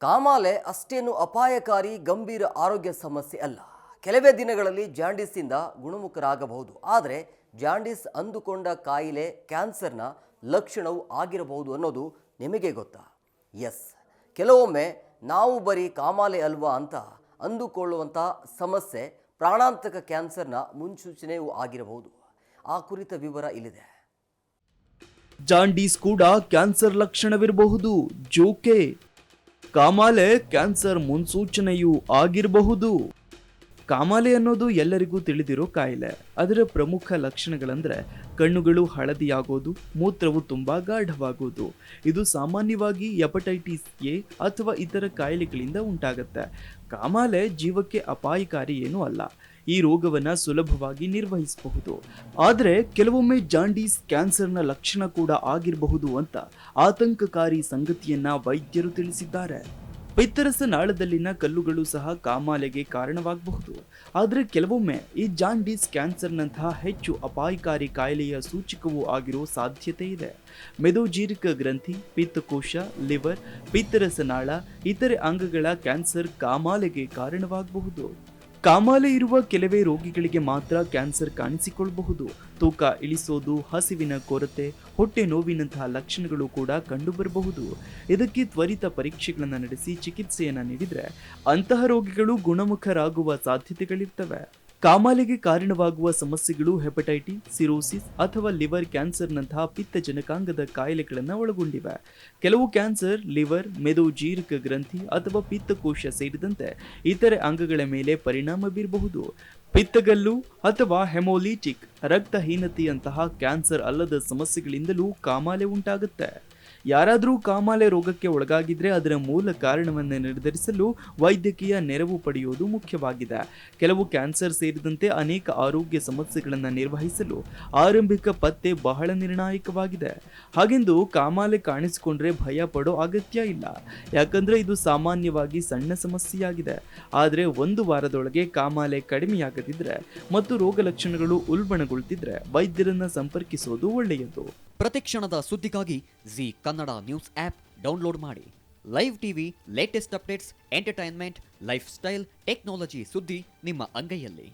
ಕಾಮಾಲೆ ಅಷ್ಟೇನು ಅಪಾಯಕಾರಿ ಗಂಭೀರ ಆರೋಗ್ಯ ಸಮಸ್ಯೆ ಅಲ್ಲ. ಕೆಲವೇ ದಿನಗಳಲ್ಲಿ ಜಾಂಡೀಸ್ನಿಂದ ಗುಣಮುಖರಾಗಬಹುದು. ಆದರೆ ಜಾಂಡೀಸ್ ಅಂದುಕೊಂಡ ಕಾಯಿಲೆ ಕ್ಯಾನ್ಸರ್ನ ಲಕ್ಷಣವು ಆಗಿರಬಹುದು ಅನ್ನೋದು ನಿಮಗೆ ಗೊತ್ತಾ? ಎಸ್, ಕೆಲವೊಮ್ಮೆ ನಾವು ಬರೀ ಕಾಮಾಲೆ ಅಲ್ವಾ ಅಂತ ಅಂದುಕೊಳ್ಳುವಂಥ ಸಮಸ್ಯೆ ಪ್ರಾಣಾಂತಕ ಕ್ಯಾನ್ಸರ್ನ ಮುನ್ಸೂಚನೆಯೂ ಆಗಿರಬಹುದು. ಆ ಕುರಿತ ವಿವರ ಇಲ್ಲಿದೆ. ಜಾಂಡೀಸ್ ಕೂಡ ಕ್ಯಾನ್ಸರ್ ಲಕ್ಷಣವಿರಬಹುದು. ಜೋಕೆ ಕಾಮಾಲೆ ಕ್ಯಾನ್ಸರ್ ಮುನ್ಸೂಚನೆಯೂ ಆಗಿರಬಹುದು. ಕಾಮಾಲೆ ಅನ್ನೋದು ಎಲ್ಲರಿಗೂ ತಿಳಿದಿರೋ ಕಾಯಿಲೆ. ಅದರ ಪ್ರಮುಖ ಲಕ್ಷಣಗಳಂದ್ರೆ ಕಣ್ಣುಗಳು ಹಳದಿಯಾಗೋದು, ಮೂತ್ರವು ತುಂಬಾ ಗಾಢವಾಗೋದು. ಇದು ಸಾಮಾನ್ಯವಾಗಿ ಹೆಪಟೈಟಿಸ್ ಎ ಅಥವಾ ಇತರ ಕಾಯಿಲೆಗಳಿಂದ ಉಂಟಾಗುತ್ತೆ. ಕಾಮಾಲೆ ಜೀವಕ್ಕೆ ಅಪಾಯಕಾರಿ ಏನೂ ಅಲ್ಲ. ಈ ರೋಗವನ್ನ ಸುಲಭವಾಗಿ ನಿರ್ವಹಿಸಬಹುದು. ಆದರೆ ಕೆಲವೊಮ್ಮೆ ಜಾಂಡೀಸ್ ಕ್ಯಾನ್ಸರ್ನ ಲಕ್ಷಣ ಕೂಡ ಆಗಿರಬಹುದು ಅಂತ ಆತಂಕಕಾರಿ ಸಂಗತಿಯನ್ನ ವೈದ್ಯರು ತಿಳಿಸಿದ್ದಾರೆ. ಪಿತ್ತರಸ ನಾಳದಲ್ಲಿನ ಕಲ್ಲುಗಳು ಸಹ ಕಾಮಾಲೆಗೆ ಕಾರಣವಾಗಬಹುದು. ಆದರೆ ಕೆಲವೊಮ್ಮೆ ಈ ಜಾಂಡೀಸ್ ಕ್ಯಾನ್ಸರ್ನಂತಹ ಹೆಚ್ಚು ಅಪಾಯಕಾರಿ ಕಾಯಿಲೆಯ ಸೂಚಕವೂ ಆಗಿರೋ ಸಾಧ್ಯತೆ ಇದೆ. ಮೆದೋಜೀರಕ ಗ್ರಂಥಿ, ಪಿತ್ತಕೋಶ, ಲಿವರ್, ಪಿತ್ತರಸ ನಾಳ, ಇತರೆ ಅಂಗಗಳ ಕ್ಯಾನ್ಸರ್ ಕಾಮಾಲೆಗೆ ಕಾರಣವಾಗಬಹುದು. ಕಾಮಾಲೆ ಇರುವ ಕೆಲವೇ ರೋಗಿಗಳಿಗೆ ಮಾತ್ರ ಕ್ಯಾನ್ಸರ್ ಕಾಣಿಸಿಕೊಳ್ಳಬಹುದು. ತೂಕ ಇಳಿಸೋದು, ಹಸಿವಿನ ಕೊರತೆ, ಹೊಟ್ಟೆ ನೋವಿನಂತಹ ಲಕ್ಷಣಗಳು ಕೂಡ ಕಂಡುಬರಬಹುದು. ಇದಕ್ಕೆ ತ್ವರಿತ ಪರೀಕ್ಷೆಗಳನ್ನು ನಡೆಸಿ ಚಿಕಿತ್ಸೆಯನ್ನು ನೀಡಿದರೆ ಅಂತಹ ರೋಗಿಗಳು ಗುಣಮುಖರಾಗುವ ಸಾಧ್ಯತೆಗಳಿರ್ತವೆ. ಕಾಮಾಲೆಗೆ ಕಾರಣವಾಗುವ ಸಮಸ್ಯೆಗಳು ಹೆಪಟೈಟಿಸ್, ಸಿರೋಸಿಸ್ ಅಥವಾ ಲಿವರ್ ಕ್ಯಾನ್ಸರ್ನಂತಹ ಪಿತ್ತಜನಕಾಂಗದ ಕಾಯಿಲೆಗಳನ್ನು ಒಳಗೊಂಡಿವೆ. ಕೆಲವು ಕ್ಯಾನ್ಸರ್ ಲಿವರ್, ಮೆದೋಜೀರಕ ಗ್ರಂಥಿ ಅಥವಾ ಪಿತ್ತಕೋಶ ಸೇರಿದಂತೆ ಇತರೆ ಅಂಗಗಳ ಮೇಲೆ ಪರಿಣಾಮ ಬೀರಬಹುದು. ಪಿತ್ತಗಲ್ಲು ಅಥವಾ ಹೆಮೋಲಿಟಿಕ್ ರಕ್ತಹೀನತೆಯಂತಹ ಕ್ಯಾನ್ಸರ್ ಅಲ್ಲದ ಸಮಸ್ಯೆಗಳಿಂದಲೂ ಕಾಮಾಲೆ ಉಂಟಾಗುತ್ತೆ. ಯಾರಾದರೂ ಕಾಮಾಲೆ ರೋಗಕ್ಕೆ ಒಳಗಾಗಿದ್ರೆ ಅದರ ಮೂಲ ಕಾರಣವನ್ನು ನಿರ್ಧರಿಸಲು ವೈದ್ಯಕೀಯ ನೆರವು ಪಡೆಯುವುದು ಮುಖ್ಯವಾಗಿದೆ. ಕೆಲವು ಕ್ಯಾನ್ಸರ್ ಸೇರಿದಂತೆ ಅನೇಕ ಆರೋಗ್ಯ ಸಮಸ್ಯೆಗಳನ್ನು ನಿರ್ವಹಿಸಲು ಆರಂಭಿಕ ಪತ್ತೆ ಬಹಳ ನಿರ್ಣಾಯಕವಾಗಿದೆ. ಹಾಗೆಂದು ಕಾಮಾಲೆ ಕಾಣಿಸಿಕೊಂಡ್ರೆ ಭಯ ಪಡೋ ಅಗತ್ಯ ಇಲ್ಲ. ಯಾಕಂದ್ರೆ ಇದು ಸಾಮಾನ್ಯವಾಗಿ ಸಣ್ಣ ಸಮಸ್ಯೆಯಾಗಿದೆ. ಆದರೆ 1 ವಾರದೊಳಗೆ ಕಾಮಾಲೆ ಕಡಿಮೆಯಾಗದಿದ್ರೆ ಮತ್ತು ರೋಗ ಲಕ್ಷಣಗಳು ಉಲ್ಬಣಗೊಳ್ತಿದ್ರೆ ವೈದ್ಯರನ್ನ ಸಂಪರ್ಕಿಸೋದು ಒಳ್ಳೆಯದು. ಪ್ರತಿಕ್ಷಣದ ಸುದ್ದಿಗಾಗಿ Zee Kannada news app download ಮಾಡಿ. Live TV, latest updates, entertainment, lifestyle, technology ಸುದ್ದಿ ನಿಮ್ಮ ಅಂಗೈಯಲ್ಲಿ.